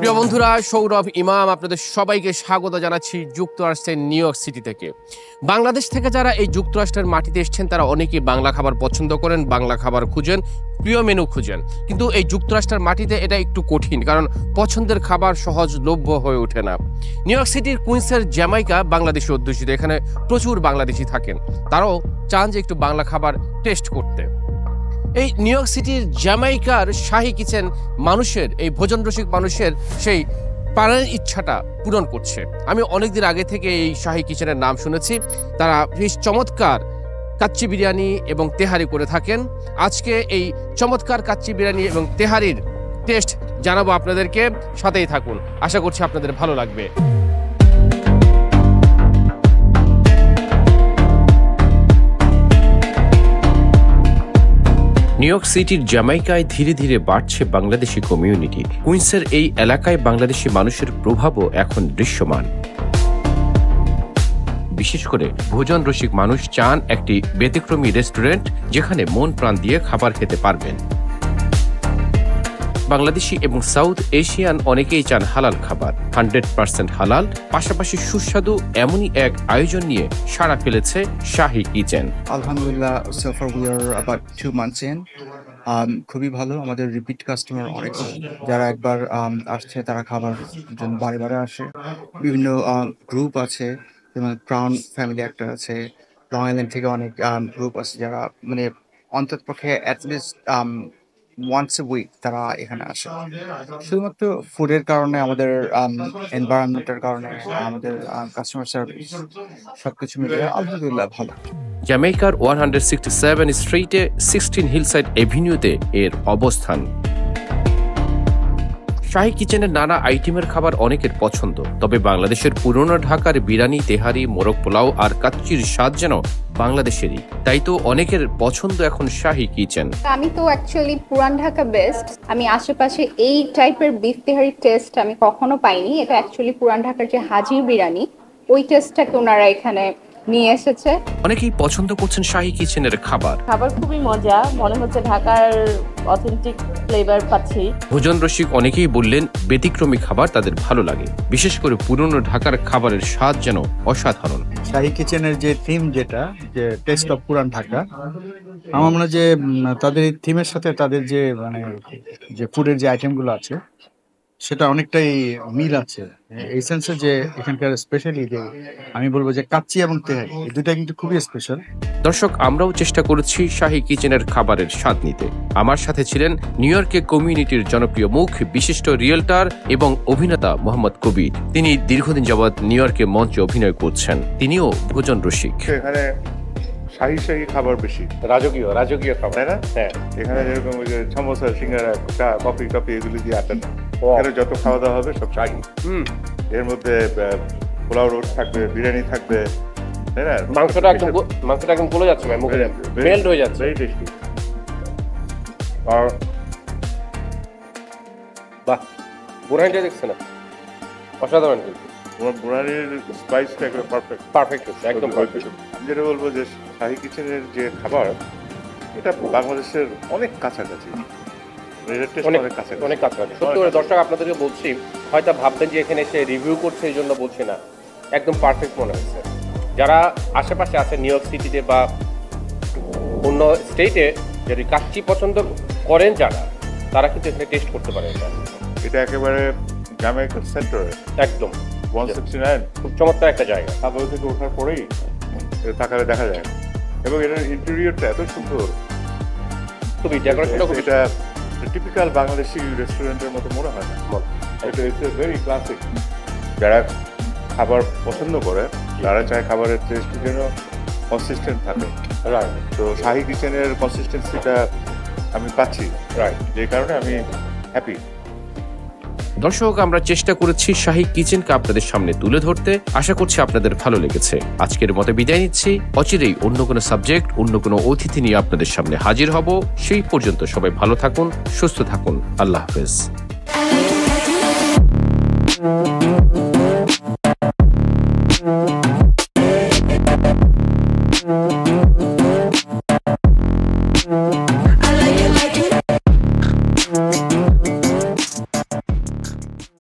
প্রিয় বন্ধুরা, সৌরভ ইমাম আপনাদের সবাইকে স্বাগত জানাচ্ছি যুক্তরাষ্ট্রের নিউ ইয়র্ক সিটি থেকে। বাংলাদেশ থেকে যারা এই যুক্তরাষ্ট্রের মাটিতে এসেছেন তারা অনেকেই বাংলা খাবার পছন্দ করেন, বাংলা খাবার খুঁজেন, প্রিয় মেনু খুঁজেন। কিন্তু এই যুক্তরাষ্ট্রের মাটিতে এটা একটু কঠিন, কারণ পছন্দের খাবার সহজলভ্য হয়ে ওঠে না। নিউ ইয়র্ক সিটির কুইন্সের জ্যামাইকা বাংলাদেশি অধ্যুষিত, এখানে প্রচুর বাংলাদেশি থাকেন, তারাও চান যে একটু বাংলা খাবার টেস্ট করতে। এই নিউ ইয়র্ক সিটির জ্যামাইকার শাহী কিচেন মানুষের, এই ভোজন রসিক মানুষের সেই প্রাণের ইচ্ছাটা পূরণ করছে। আমি অনেকদিন আগে থেকে এই শাহী কিচেনের নাম শুনেছি। তারা বেশ চমৎকার কাচ্চি বিরিয়ানি এবং তেহারি করে থাকেন। আজকে এই চমৎকার কাচ্চি বিরিয়ানি এবং তেহারির টেস্ট জানাবো আপনাদেরকে, সাথেই থাকুন, আশা করছি আপনাদের ভালো লাগবে। নিউ ইয়র্ক সিটির জ্যামাইকায় ধীরে ধীরে বাড়ছে বাংলাদেশি কমিউনিটি। কুইন্সের এই এলাকায় বাংলাদেশি মানুষের প্রভাবও এখন দৃশ্যমান। বিশেষ করে ভোজন রসিক মানুষ চান একটি ব্যতিক্রমী রেস্টুরেন্ট যেখানে মন প্রাণ দিয়ে খাবার খেতে পারবেন। বাংলাদেশি এবং সাউথ এশিয়ান অনেকেই চান হালাল খাবার, 100% হালাল, পাশাপাশি সুস্বাদু এমনই এক আয়োজন নিয়ে সাড়া ফেলেছে শাহী কিচেন। আলহামদুলিল্লাহ, so far we are about 2 months in. খুবই ভালো, আমাদের রিপিট কাস্টমার অনেক, যারা একবার আসছে তারা খাবার জন্য বারে বারে আসে। বিভিন্ন গ্রুপ আছে, যেমন ক্রাউন ফ্যামিলি একটা আছে, লং আইল্যান্ড থেকে অনেক গ্রুপ আছে যারা মানে অন্ততপক্ষে অ্যাটলিস্ট ওয়ান্স এ উইক তারা এখানে আসে। শুধুমাত্র ফুডের কারণে, আমাদের এনভায়রনমেন্টের কারণে, আমাদের কাস্টমার সার্ভিস সবকিছু মিলিয়ে আলহামদুলিল্লাহ ভালো। জ্যামাইকার 167 স্ট্রিটে 16 হিলসাইড এভিনিউতে এর অবস্থান। শাহী কিচেনের নানা আইটেমের খাবার অনেকের পছন্দ, তবে বাংলাদেশের পুরনো ঢাকার বিরিয়ানি, তেহারি, মোরগ পোলাও আর কাচ্চির স্বাদ যেন বাংলাদেশেরই। তাই তো অনেকের পছন্দ এখন শাহী কিচেন। আমি তো অ্যাকচুয়ালি পুরান ঢাকা বেস্ট। আমি আশেপাশে এই টাইপের বিফ তেহারি টেস্ট আমি কখনো পাইনি। এটা অ্যাকচুয়ালি পুরান ঢাকার যে হাজির বিরিয়ানি, ওই টেস্টটাকে ওনারা এখানে নিয়ে এসেছে। অনেকেই পছন্দ করছেন শাহী কিচেনের খাবার। খাবার খুবই মজা, মনে হচ্ছে ঢাকার অথেন্টিক ফ্লেভার পাচ্ছি। ভোজন রসিক অনেকেই বললেন ব্যতিক্রমী খাবার তাদের ভালো লাগে, বিশেষ করে পুরনো ঢাকার খাবারের স্বাদ যেন অসাধারণ। শাহী কিচেনের যে থিম, যেটা যে টেস্ট অফ পুরান ঢাকা, আমার মনে হয় যে তাদের এই থিমের সাথে তাদের যে মানে যে ফুডের যে আইটেমগুলো আছে সেটা অনেকটাই মিল আছে। এই সেন্সে যে এখানকার স্পেশালি যে আমি বলবো যে কাচ্চি এবং তেহারি, এই দুটা কিন্তু খুবই স্পেশাল। দর্শক, আমরাও চেষ্টা করেছি শাহী কিচেনের খাবারের স্বাদ নিতে। আমার সাথে ছিলেন নিউ ইয়র্কে কমিউনিটির জনপ্রিয় মুখ, বিশিষ্ট রিয়েলটার এবং অভিনেতা মোহাম্মদ কবির। তিনি দীর্ঘদিন যাবৎ নিউ ইয়র্কে মঞ্চে অভিনয় করছেন, তিনিও ভোজন রসিক। এখানে শাহী খাবার বেশি, রাজকীয় খাবার, তাই না? হ্যাঁ, এখানে যেরকম ওই যে সমোসা, সিঙ্গারা, চা, কফি এগুলি দিয়ে আটা না, এখানে যত খাওয়া দাওয়া হবে সব শাহী। এর মধ্যে পোলাও রোড থাকবে, বিরিয়ানি থাকবে, তাই না? মাংসটা একদম গলে যাচ্ছে, মুখে মেল্ট হয়ে যাচ্ছে, ভেরি টেস্টি। আর বাহ, বুড়ানিটা দেখছে না, অসাধারণ। কিন্তু তোমার বুড়ানির স্পাইসটা একদম পারফেক্ট, একদম পারফেক্ট। আমি যেটা বলবো যে শাহী কিচেনের যে খাবার, এটা বাংলাদেশের অনেক কাছাকাছি, অনেক কাছাকাছি। সত্যি করে দর্শক আপনাদেরকে বলছি, হয়তো ভাববেন যে এখানে এসে রিভিউ করছে এই জন্য বলছি না, একদম পারফেক্ট মনে হচ্ছে। যারা আশেপাশে আছে নিউ ইয়র্ক সিটিতে বা অন্য স্টেটে যদি কাচ্চি পছন্দ করেন যারা, তারা কিন্তু এখানে টেস্ট করতে পারেন। এটা একেবারে জ্যামাইকার সেন্টারে, একদম 169, খুব চমৎকার একটা জায়গা। সাবওয়ে থেকে ওঠার পরেই এটা তাকালে দেখা যায়, এবং এটার ইন্টেরিয়রটা এত সুন্দর, খুবই ডেকোরেশনটা খুব, এটা টিপিক্যাল বাংলাদেশি রেস্টুরেন্টের মতো মনে হয় না। এটা ভেরি ক্লাসিক। যারা খাবার পছন্দ করে, যারা চায় খাবারের টেস্ট যেন কনসিস্টেন্ট থাকে, তো শাহী কিচেনের কনসিস্টেন্সিটা আমি পাচ্ছি, যে কারণে আমি হ্যাপি। দর্শক, আমরা চেষ্টা করেছি শাহী কিচেনকে আপনাদের সামনে তুলে ধরতে, আশা করছি আপনাদের ভালো লেগেছে। আজকের মতো বিদায় নিচ্ছি, অচিরেই অন্য কোনো সাবজেক্ট, অন্য কোনো অতিথি নিয়ে আপনাদের সামনে হাজির হব। সেই পর্যন্ত সবাই ভালো থাকুন, সুস্থ থাকুন, আল্লাহ হাফেজ।